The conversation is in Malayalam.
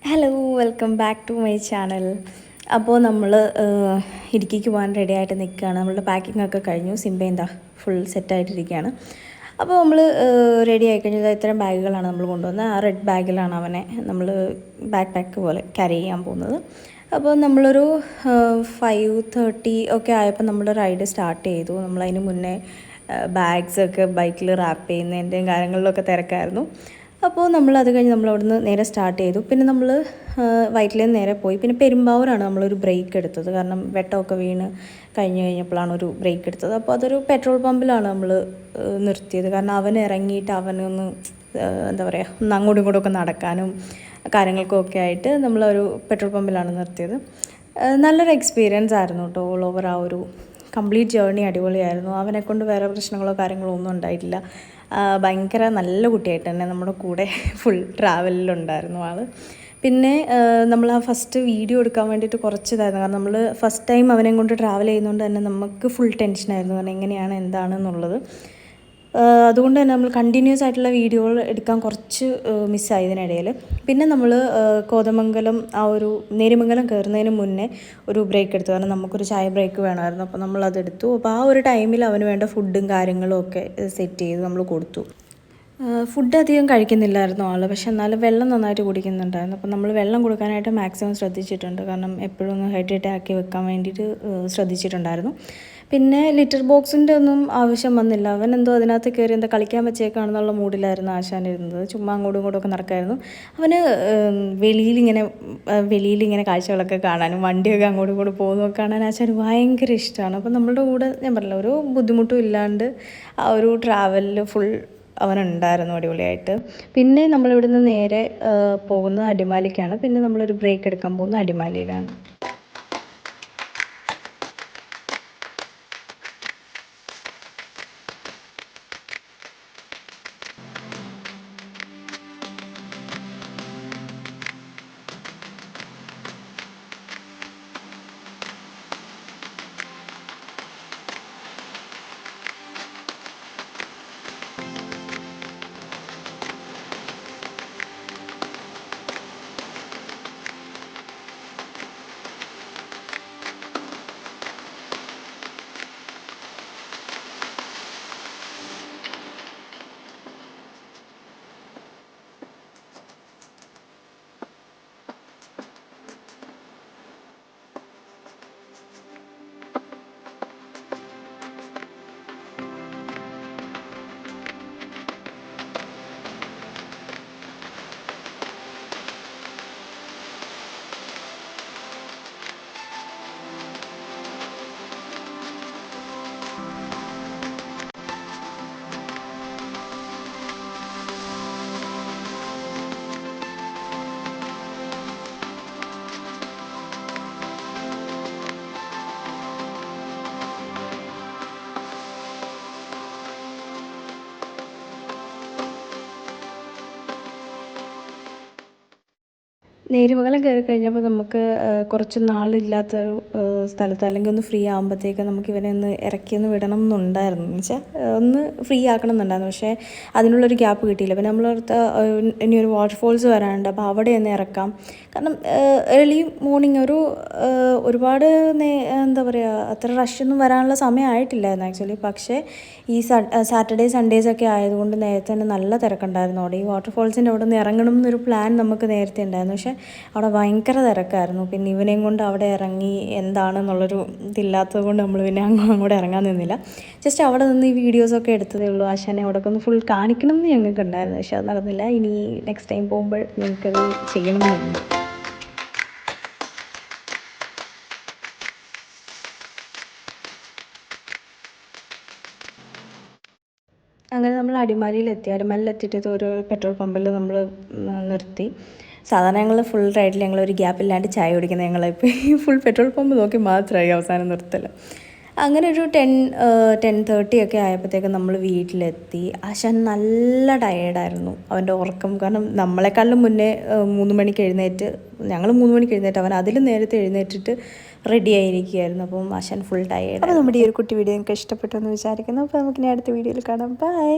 Hello welcome back to my channel. അപ്പോൾ നമ്മൾ ഇടുക്കിക്ക് പോകാൻ റെഡി ആയിട്ട് നിൽക്കുകയാണ്. നമ്മളുടെ പാക്കിംഗ് ഒക്കെ കഴിഞ്ഞു. സിംബ എന്താ ഫുൾ സെറ്റായിട്ടിരിക്കുകയാണ്. അപ്പോൾ നമ്മൾ റെഡി ആയി കഴിഞ്ഞാൽ ഇത്തരം ബാഗുകളാണ് നമ്മൾ കൊണ്ടുവന്നത്. ആ റെഡ് ബാഗിലാണ് അവനെ നമ്മൾ ബാക്ക് പാക്ക് പോലെ ക്യാരി ചെയ്യാൻ പോകുന്നത്. അപ്പോൾ നമ്മളൊരു 5:30 ഒക്കെ ആയപ്പോൾ നമ്മൾ റൈഡ് സ്റ്റാർട്ട് ചെയ്തു. നമ്മളതിന് മുന്നേ ബാഗ്സൊക്കെ ബൈക്കിൽ റാപ്പ് ചെയ്യുന്നതിൻ്റെയും കാര്യങ്ങളിലൊക്കെ തിരക്കായിരുന്നു. അപ്പോൾ നമ്മളത് കഴിഞ്ഞ് നമ്മളവിടുന്ന് നേരെ സ്റ്റാർട്ട് ചെയ്തു. പിന്നെ നമ്മൾ വൈറ്റിൽ നിന്ന് നേരെ പോയി. പിന്നെ പെരുമ്പാവൂരാണ് നമ്മളൊരു ബ്രേക്ക് എടുത്തത്. കാരണം വെട്ടമൊക്കെ വീണ് കഴിഞ്ഞപ്പോഴാണ് ഒരു ബ്രേക്ക് എടുത്തത്. അപ്പോൾ അതൊരു പെട്രോൾ പമ്പിലാണ് നമ്മൾ നിർത്തിയത്. കാരണം അവൻ ഇറങ്ങിയിട്ട് അവനൊന്ന് എന്താ പറയുക, ഒന്ന് അങ്ങോട്ടും ഇങ്ങോട്ടും ഒക്കെ നടക്കാനും കാര്യങ്ങൾക്കൊക്കെ ആയിട്ട് നമ്മളൊരു പെട്രോൾ പമ്പിലാണ് നിർത്തിയത്. നല്ലൊരു എക്സ്പീരിയൻസ് ആയിരുന്നു കേട്ടോ. ഓൾ ഓവർ ആ ഒരു കംപ്ലീറ്റ് ജേർണി അടിപൊളിയായിരുന്നു. അവനെക്കൊണ്ട് വേറെ പ്രശ്നങ്ങളോ കാര്യങ്ങളോ ഒന്നും ഉണ്ടായിട്ടില്ല. ഭയങ്കര നല്ല കുട്ടിയായിട്ട് തന്നെ നമ്മുടെ കൂടെ ഫുൾ ട്രാവലിലുണ്ടായിരുന്നു ആൾ. പിന്നെ നമ്മൾ ആ ഫസ്റ്റ് വീഡിയോ എടുക്കാൻ വേണ്ടിയിട്ട് കുറച്ച് ഇതായിരുന്നു. കാരണം നമ്മൾ ഫസ്റ്റ് ടൈം അവനെ കൊണ്ട് ട്രാവൽ ചെയ്യുന്നതുകൊണ്ട് തന്നെ നമുക്ക് ഫുൾ ടെൻഷനായിരുന്നു. കാരണം എങ്ങനെയാണ് എന്താണെന്നുള്ളത്. അതുകൊണ്ട് തന്നെ നമ്മൾ കണ്ടിന്യൂസ് ആയിട്ടുള്ള വീഡിയോകൾ എടുക്കാൻ കുറച്ച് മിസ്സായി ഇതിനിടയിൽ. പിന്നെ നമ്മൾ കോതമംഗലം ആ ഒരു നേര്യമംഗലം കയറുന്നതിന് മുന്നേ ഒരു ബ്രേക്ക് എടുത്തു. കാരണം നമുക്കൊരു ചായ ബ്രേക്ക് വേണമായിരുന്നു. അപ്പോൾ നമ്മളതെടുത്തു. അപ്പോൾ ആ ഒരു ടൈമിൽ അവന് വേണ്ട ഫുഡും കാര്യങ്ങളും ഒക്കെ സെറ്റ് ചെയ്ത് നമ്മൾ കൊടുത്തു. ഫുഡ് അധികം കഴിക്കുന്നില്ലായിരുന്നു ആൾ. പക്ഷെ എന്നാലും വെള്ളം നന്നായിട്ട് കുടിക്കുന്നുണ്ടായിരുന്നു. അപ്പോൾ നമ്മൾ വെള്ളം കൊടുക്കാനായിട്ട് മാക്സിമം ശ്രദ്ധിച്ചിട്ടുണ്ട്. കാരണം എപ്പോഴും ഒന്ന് ഹൈഡ്രേറ്റ് ആക്കി വെക്കാൻ വേണ്ടിയിട്ട് ശ്രദ്ധിച്ചിട്ടുണ്ടായിരുന്നു. പിന്നെ ലിറ്റർ ബോക്സിൻ്റെ ഒന്നും ആവശ്യം വന്നില്ല. അവൻ എന്തോ അതിനകത്ത് കയറി എന്താ കളിക്കാൻ വെച്ചേക്കാണെന്നുള്ള മൂഡിലായിരുന്നു ആശാൻ ഇരുന്നത്. ചുമ്മാ അങ്ങോട്ടും ഇങ്ങോട്ടും ഒക്കെ നടക്കായിരുന്നു. അവന് വെളിയിലിങ്ങനെ കാഴ്ചകളൊക്കെ കാണാനും വണ്ടിയൊക്കെ അങ്ങോട്ടും ഇങ്ങോട്ടും പോകുന്നതൊക്കെ കാണാൻ ആശാൻ ഭയങ്കര ഇഷ്ടമാണ്. അപ്പോൾ നമ്മളുടെ കൂടെ ഞാൻ പറഞ്ഞില്ല, ഒരു ബുദ്ധിമുട്ടും ഇല്ലാണ്ട് ആ ഒരു ട്രാവലിൽ ഫുൾ അവനുണ്ടായിരുന്നു അടിപൊളിയായിട്ട്. പിന്നെ നമ്മളിവിടുന്ന് നേരെ പോകുന്നത് അടിമാലിക്കാണ്. പിന്നെ നമ്മളൊരു ബ്രേക്ക് എടുക്കാൻ പോകുന്നത് അടിമാലിയിലാണ്. നേര്യമംഗലം കയറി കഴിഞ്ഞപ്പോൾ നമുക്ക് കുറച്ച് നാളില്ലാത്ത സ്ഥലത്ത് അല്ലെങ്കിൽ ഒന്ന് ഫ്രീ ആകുമ്പോഴത്തേക്ക് നമുക്ക് ഇവനെ ഒന്ന് ഇറക്കിയൊന്ന് വിടണം എന്നുണ്ടായിരുന്നു. എന്ന് വെച്ചാൽ ഒന്ന് ഫ്രീ ആക്കണം എന്നുണ്ടായിരുന്നു. പക്ഷേ അതിനുള്ളൊരു ഗ്യാപ്പ് കിട്ടിയില്ല. പിന്നെ നമ്മളടുത്ത് ഇനി ഒരു വാട്ടർഫോൾസ് വരാനുണ്ട്. അപ്പോൾ അവിടെ ഒന്ന് ഇറക്കാം. കാരണം ഏർലി മോർണിംഗ് ഒരുപാട് എന്താ പറയുക, അത്ര റഷൊന്നും വരാനുള്ള സമയമായിട്ടില്ലായിരുന്നു ആക്ച്വലി. പക്ഷേ ഈ സാറ്റർഡേ സൺഡേസൊക്കെ ആയതുകൊണ്ട് നേരത്തെ തന്നെ നല്ല തിരക്കുണ്ടായിരുന്നു അവിടെ. ഈ വാട്ടർഫോൾസിൻ്റെ അവിടെ നിന്ന് ഇറങ്ങണം എന്നൊരു പ്ലാൻ നമുക്ക് നേരത്തെ ഉണ്ടായിരുന്നു. പക്ഷേ അവിടെ ഭയങ്കര തിരക്കായിരുന്നു. പിന്നെ ഇവനെയും കൊണ്ട് അവിടെ ഇറങ്ങി എന്താണെന്നുള്ളൊരു ഇതില്ലാത്തത് കൊണ്ട് നമ്മൾ പിന്നെ അങ്ങോട്ട് ഇറങ്ങാൻ നിന്നില്ല. ജസ്റ്റ് അവിടെ നിന്ന് ഈ വീഡിയോസൊക്കെ എടുത്തതേ ഉള്ളൂ. ആശാനെ അവിടെയൊക്കെ ഒന്ന് ഫുൾ കാണിക്കണം എന്ന് ഞങ്ങൾക്ക് ഉണ്ടായിരുന്നു. പക്ഷെ അത് നടന്നില്ല. ഇനി നെക്സ്റ്റ് ടൈം പോകുമ്പോൾ ഞങ്ങൾക്കത് ചെയ്യണമെന്നുണ്ട്. അങ്ങനെ നമ്മൾ അടിമാലിയിലെത്തിയിട്ട് ഒരു പെട്രോൾ പമ്പിൽ നമ്മൾ നിർത്തി. സാധാരണ ഞങ്ങൾ ഫുൾ റൈഡിൽ ഞങ്ങളൊരു ഗ്യാപ്പില്ലാണ്ട് ചായ കുടിക്കുന്നത് ഞങ്ങളിപ്പോൾ ഫുൾ പെട്രോൾ പമ്പ് നോക്കി മാത്രമായി അവസാനം നിർത്തൽ. അങ്ങനെ ഒരു 10:30 ഒക്കെ ആയപ്പോഴത്തേക്കും നമ്മൾ വീട്ടിലെത്തി. ആശാൻ നല്ല ടയേർഡായിരുന്നു. അവൻ്റെ ഉറക്കം കാരണം നമ്മളെക്കാളും മുന്നേ 3 മണിക്ക് എഴുന്നേറ്റ്, ഞങ്ങൾ 3 മണിക്ക് എഴുന്നേറ്റ്, അവൻ അതിലും നേരത്തെ എഴുന്നേറ്റിട്ട് റെഡി ആയിരിക്കുകയായിരുന്നു. അപ്പം ആശാൻ ഫുൾ ടയേർഡ്. അപ്പോൾ നമ്മുടെ ഈ ഒരു കുട്ടി വീഡിയോ നിങ്ങൾക്ക് ഇഷ്ടപ്പെട്ടു എന്ന് വിചാരിക്കുന്നു. അപ്പോൾ നമുക്കിനി അടുത്ത വീഡിയോയിൽ കാണാം. ബൈ.